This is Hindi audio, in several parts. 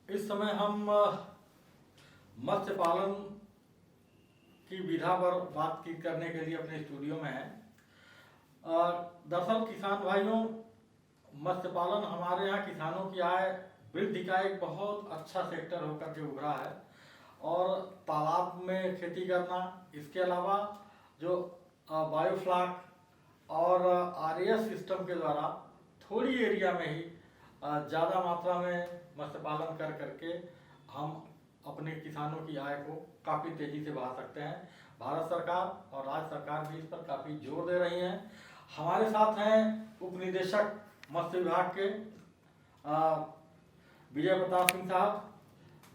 इस समय हम मत्स्य पालन की विधा पर करने के लिए अपने स्टूडियो में हैं। दरअसल किसान भाइयों, मत्स्य पालन हमारे यहाँ किसानों की आय वृद्धि का एक बहुत अच्छा सेक्टर होकर के उभरा है। और तालाब में खेती करना, इसके अलावा जो बायोफ्लाक और आरएएस सिस्टम के द्वारा थोड़ी एरिया में ही ज़्यादा मात्रा में मत्स्य पालन कर करके हम अपने किसानों की आय को काफ़ी तेज़ी से बढ़ा सकते हैं। भारत सरकार और राज्य सरकार भी इस पर काफ़ी जोर दे रही हैं। हमारे साथ हैं उप निदेशक मत्स्य विभाग के विजय प्रताप सिंह साहब,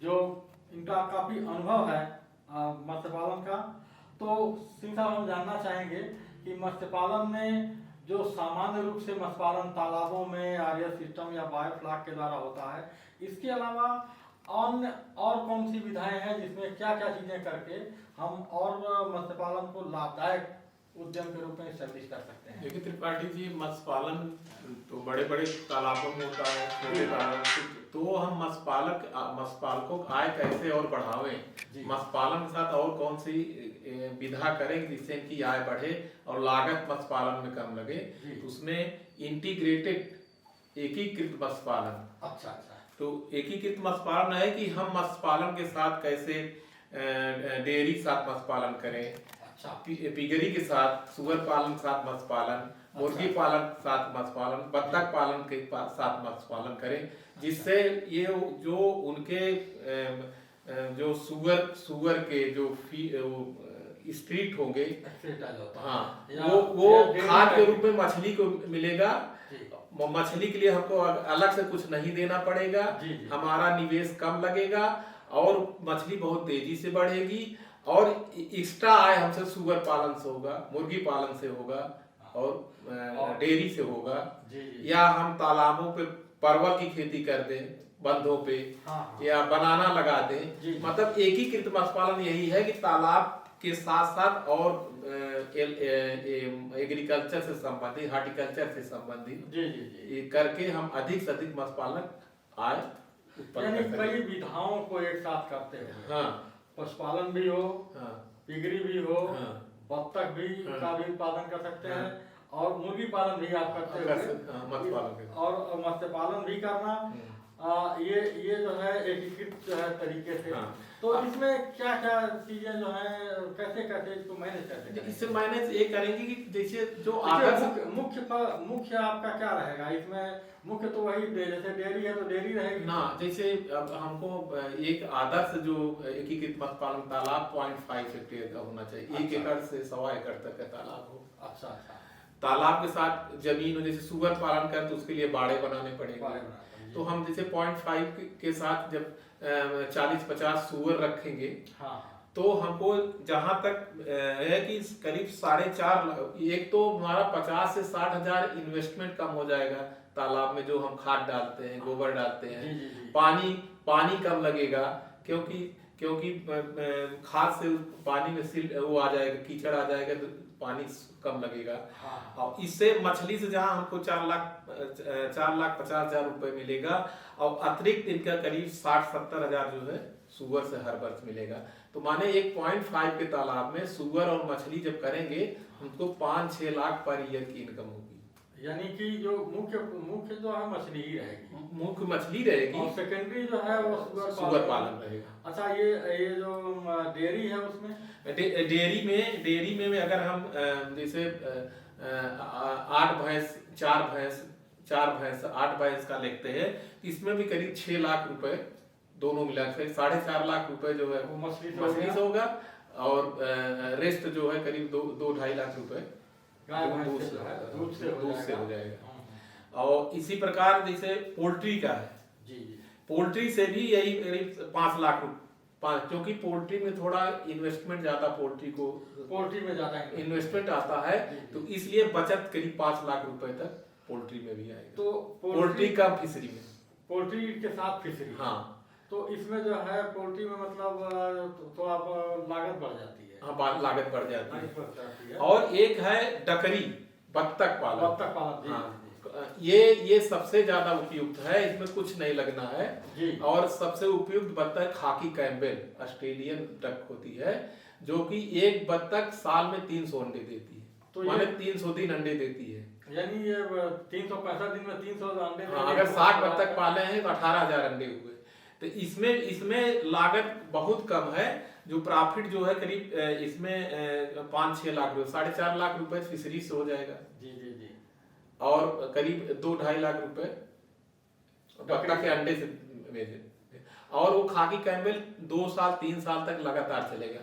जो इनका काफ़ी अनुभव है मत्स्य पालन का। तो सिंह साहब, हम जानना चाहेंगे कि मत्स्य पालन में जो सामान्य रूप से मत्स्य पालन तालाबों में आरएएस सिस्टम या बायोफ्लाक के द्वारा होता है, इसके अलावा अन्य और कौन सी विधाएं हैं जिसमें क्या क्या चीजें करके हम और मत्स्य पालन को लाभदायक उद्यम के रूप में एस्टेब्लिश कर सकते हैं? देखिए त्रिपाठी जी, मत्स्य पालन तो बड़े बड़े तालाबों में होता है, छोटे तालाब, तो हम मत्स्य पालकों की आय कैसे और बढ़ावें, मत्स्य पालन के साथ और कौन सी विधा करें जिससे इनकी आय बढ़े और लागत मत्स्य पालन में कम लगे। तो उसमें इंटीग्रेटेड एकीकृत मत्स्य पालन। अच्छा। तो एकीकृत मत्स्य पालन है कि हम मत्स्य पालन के साथ कैसे डेयरी के साथ मत्स्य पालन करें, पिगरी के साथ, सुअर पालन के साथ मत्स्य पालन, मुर्गी पालन के साथ मत्स्य पालन, बत्तख पालन के साथ मत्स्य पालन करें, जिससे ये जो उनके जो सुअर के जो स्ट्रीट होंगे, हाँ, वो खाद के रूप में मछली को मिलेगा। मछली के लिए हमको अलग से कुछ नहीं देना पड़ेगा, हमारा निवेश कम लगेगा और मछली बहुत तेजी से बढ़ेगी। और एक्स्ट्रा आय हमसे सुअर पालन से होगा, मुर्गी पालन से होगा और डेयरी से होगा। या हम तालाबों पे परवल की खेती कर दें, बंधों पे, या बनाना लगा दें। मतलब एकीकृत मत्स्य पालन यही है कि तालाब के साथ साथ और एग्रीकल्चर से संबंधित, हार्टिकल्चर से संबंधित करके हम अधिक से अधिक मत्स्य पालन आय उत्पन्न करते हैं। कई विधाओं को एक साथ करते हैं। हाँ, पशुपालन भी हो, पिगरी भी हो, बत्तख भी का भी उत्पादन कर सकते हैं और मुर्गी पालन भी आप करते हैं और मत्स्य पालन भी करना। ये जो है एकीकृत जो है तरीके से। तो इसमें क्या क्या चीजें जो है कैसे इसको मैनेज करते हैं? इससे मैनेज ये करेंगे कि जैसे जो मुख्य आपका क्या रहेगा इसमें? मुख्य तो वही जैसे डेयरी है तो डेयरी रहेगी ना। जैसे अब हमको एक आदर्श जो एकीकृत मत्स्य पालन तालाब 0.5 हेक्टेयर का होना चाहिए। 1 एकड़ से 1.25 एकड़ तक का तालाब हो। अच्छा। तालाब के साथ जमीन हो, जैसे सुअर पालन कर तो उसके लिए बाड़े बनाने पड़ेंगे। तो हम जैसे 0.5 के साथ जब 40-50 सुअर रखेंगे, तो हमको जहां तक है कि करीब 4.5 लाख, एक तो हमारा 50 से 60 हजार इन्वेस्टमेंट कम हो जाएगा तालाब में, जो हम खाद डालते हैं, गोबर डालते हैं। पानी कम लगेगा, क्योंकि खाद से पानी में वो आ जाएगा, कीचड़ आ जाएगा, तो पानी कम लगेगा। और इससे मछली से जहां हमको 4,50,000 रुपए मिलेगा और अतिरिक्त इनका करीब 60-70 हजार जो है सुअर से हर वर्ष मिलेगा। तो माने 1.5 के तालाब में सुअर और मछली जब करेंगे, हमको 5-6 लाख पर ईयर की इनकम होगी। यानी कि जो मुख्य जो है मछली ही रहेगी, मुख्य मछली रहेगी और सेकेंडरी जो है वो सुअर पालन रहेगा। अच्छा, ये जो डेयरी है उसमें डेयरी में अगर हम जैसे 8 भैंस 4 भैंस 8 भैंस का लेते हैं, इसमें भी करीब 6 लाख रुपए दोनों मिला के 4.5 लाख रुपए जो है मछली से होगा और रेस्ट जो है करीब 2-2.5 लाख रुपए दूध से हो जाएगा। और इसी प्रकार जैसे पोल्ट्री का है, पोल्ट्री से भी यही करीब 5 लाख रुपए, क्योंकि पोल्ट्री में थोड़ा इन्वेस्टमेंट ज्यादा, पोल्ट्री में ज्यादा इन्वेस्टमेंट आता है, तो इसलिए बचत करीब 5 लाख रुपए तक पोल्ट्री में भी आएगा। तो पोल्ट्री का फिशरी में, पोल्ट्री के साथ फिशरी, हाँ, तो इसमें जो है पोल्ट्री में मतलब थोड़ा लागत बढ़ जाती है। हाँ, लागत बढ़ जाती है। और एक है डकरी, बत्तख पालन। हाँ, ये सबसे ज्यादा उपयुक्त है, इसमें कुछ नहीं लगना है जी। और सबसे उपयुक्त बत्तख है खाकी कैम्बेल ऑस्ट्रेलियन डक होती है, जो कि एक बत्तख साल में 300 अंडे देती है, तो माने 300 दिन अंडे देती है। यानी ये 365 दिन में 300 अंडे अगर 60 बत्तख पाले हैं तो 18,000 अंडे हुए। तो इसमें लागत बहुत कम है, जो प्रॉफिट जो है करीब इसमें 5-6 लाख रुपए, 4.5 लाख रुपए फिशरी से हो जाएगा। जी जी जी। और करीब 2-2.5 लाख रुपए बत्तख के अंडे से भेजे। और वो खाकी कैम्बेल 2 साल 3 साल तक लगातार चलेगा।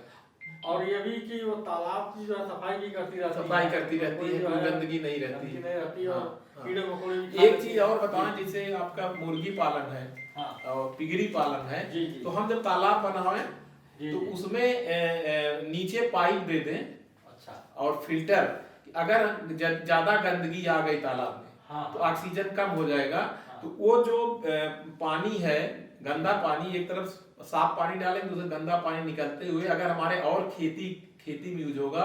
और ये भी कि वो तालाब की जो है सफाई भी करती रहती है, सफाई करती रहती है, कोई गंदगी नहीं रहती है और कीड़े मकोड़े भी एक चीज और बताएं, जैसे आपका मुर्गी पालन है और पिगरी पालन है, तो हम जब तालाब बनावे तो उसमें नीचे पाइप दे दें। अच्छा। और फिल्टर, अगर ज्यादा गंदगी आ गई तालाब में तो ऑक्सीजन कम हो जाएगा, तो वो जो पानी है गंदा पानी, एक तरफ साफ पानी डालेंगे दूसरे गंदा पानी निकलते हुए अगर हमारे और खेती में यूज होगा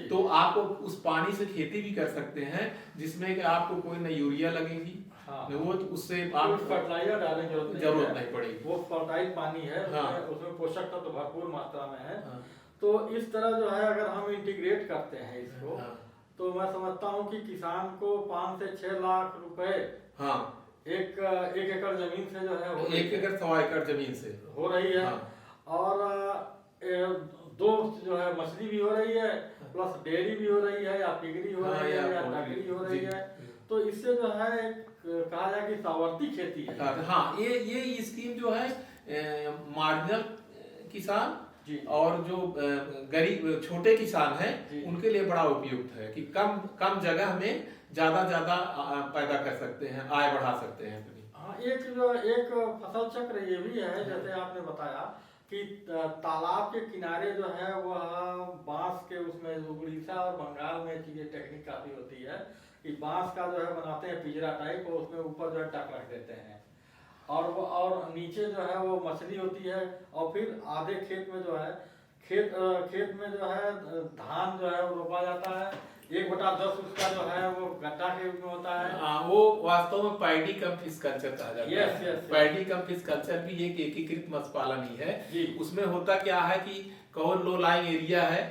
तो आपको उस पानी से खेती भी कर सकते हैं, जिसमें कि आपको कोई न यूरिया लगेगी वो, तो उससे आप फर्टिलाइजर डालने की जरूरत नहीं पड़ेगी। वो फर्टाइल पानी है, उसमें पोषक तत्व भरपूर मात्रा में है। तो इस तरह जो है अगर हम इंटीग्रेट करते हैं इसको, तो मैं समझता हूँ कि किसान को 5 से 6 लाख रुपए एक एकड़ जमीन से जो है 1 एकड़ 1.25 एकड़ जमीन से हो रही है। और 2 जो है मछली भी हो रही है, प्लस डेयरी भी हो रही है, या पिगरी हो रही है, या डकरी हो रही है। तो इससे जो है कहा जाए कि सावर्ती खेती है। हाँ, ये स्कीम जो है मार्जिनल किसान और जो गरीब छोटे किसान हैं उनके लिए बड़ा उपयुक्त है कि कम जगह में ज्यादा पैदा कर सकते हैं, आय बढ़ा सकते हैं। हाँ, एक फसल चक्र ये भी है, जैसे आपने बताया कि तालाब के किनारे जो है वह बांस के, उसमें उड़ीसा और बंगाल में ये टेक्निक काफी होती है कि बांस का जो है बनाते हैं पिंजरा टाइप, और उसमें ऊपर जो है टक रख देते हैं और नीचे जो है वो मछली होती है। और फिर आधे खेत में जो है खेत में जो है धान जो है वो रोपा जाता है, 1/10 उसका जो है वो गड्ढा के रूप में होता है। वो वास्तव में पैडी कम फिश कल्चर कहा जाता है। पैडी कम फिश कल्चर भी एक एकीकृत मत्स्य पालन ही है। उसमें होता क्या है कि कौन लो लाइंग एरिया है,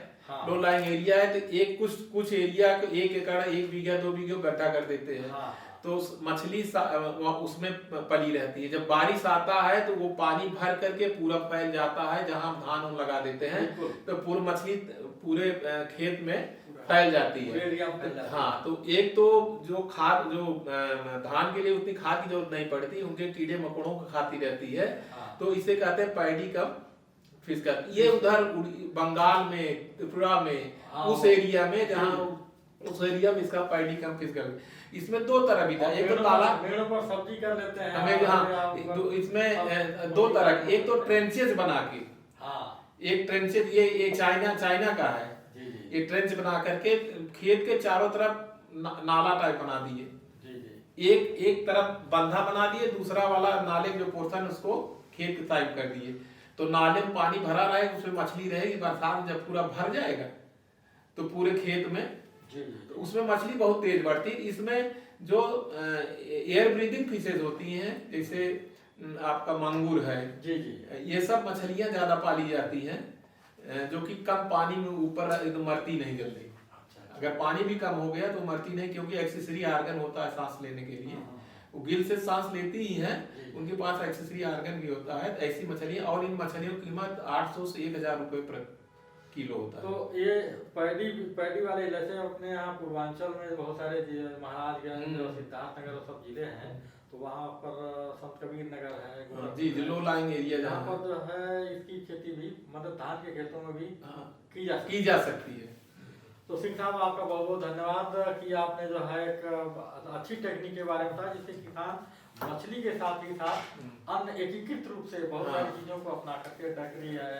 लो लाइंग एरिया है तो एक कुछ एरिया को 1 एकड़ 1 बीघा 2 बीघा गड्ढा कर देते हैं। तो मछली उसमें पली रहती है। जब बारिश आता है तो वो पानी भर करके पूरा फैल जाता है, जहां हम धान लगा देते हैं तो पूरी मछली पूरे खेत में फैल जाती है। हाँ, तो एक तो जो खाद जो धान के लिए उतनी खाद की जरूरत नहीं पड़ती, उनके कीड़े मकोड़ों को खाती रहती है। तो इसे कहते हैं पैडी कम फिश का। ये उधर बंगाल में, त्रिपुरा में, उस एरिया में जहाँ उस एरिया में इसका पैडी कम फिश कर। इसमें 2 तरह भी था, एक तो तालाब पर सब्जी कर लेते हैं हमें, इसमें 2 तरह, एक तो ट्रेंचेज बना के, एक ट्रेंचेज ये चाइना का है, ये ट्रेंच बना करके खेत के चारों तरफ नाला टाइप बना दिए, एक तरफ बंधा बना दिए, दूसरा वाला नाले जो पोर्शन उसको खेत के टाइप कर दिए। तो नाले में पानी भरा रहेगा, उसमें मछली रहेगी। बरसात में जब पूरा भर जाएगा तो पूरे खेत में तो उसमें मछली बहुत तेज बढ़ती है। इसमें जो एयर ब्रीदिंग फिशेज होती हैं, जैसे आपका मंगूर है, ये सब मछलियां ज्यादा पाली जाती हैं, जो कि कम पानी में ऊपर मरती नहीं जल्दी। अगर पानी भी कम हो गया तो मरती नहीं, क्योंकि एक्सेसरी आर्गन होता है सांस लेने के लिए, वो गिल से सांस लेती ही हैं, उनके पास एक्सेसरी आर्गन भी होता है। ऐसी मछलियां, और इन मछलियों की कीमत 800 से 1000 रुपए प्रति किलो होता है। तो ये पैडी वाले, जैसे अपने यहाँ पूर्वांचल में बहुत सारे महाराजगंज और सिद्धार्थनगर सब जिले हैं, तो वहाँ पर संत कबीर नगर है, जी लो लाइंग एरिया, जहाँ पर जो है इसकी खेती भी, मतलब धान के खेतों में भी की जा सकती है। तो सिंह साहब, आपका बहुत बहुत धन्यवाद कि आपने जो है एक अच्छी टेक्निक के बारे में बताया, जिससे किसान मछली के साथ ही साथ अन्य एकीकृत रूप से बहुत सारी चीजों को अपना करके, डकरी है,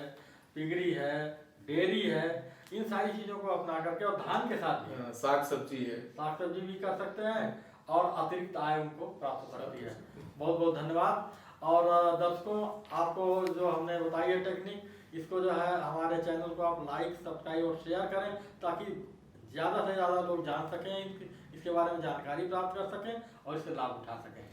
पिगरी है, डेयरी है, इन सारी चीजों को अपना करके, और धान के साथ भी साग सब्जी भी कर सकते हैं और अतिरिक्त आय उनको प्राप्त हो सकती है। बहुत बहुत धन्यवाद। और दर्शकों, आपको जो हमने बताई है टेक्निक, इसको जो है हमारे चैनल को आप लाइक, सब्सक्राइब और शेयर करें, ताकि ज़्यादा से ज़्यादा लोग जान सकें इसके बारे में जानकारी प्राप्त कर सकें और इससे लाभ उठा सकें।